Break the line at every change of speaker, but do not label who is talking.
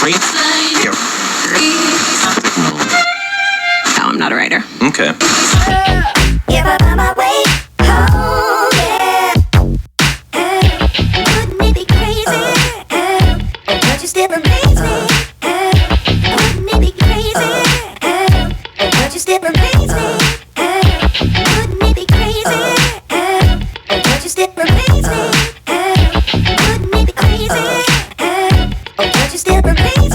No, I'm not a writer.
Okay.
If I find my way home, yeah. Wouldn't it be crazy? But you still amaze me. Wouldn't it be crazy? But you still amaze me. Wouldn't it be crazy? But you still amaze me. Wouldn't it be crazy? But you still amaze me.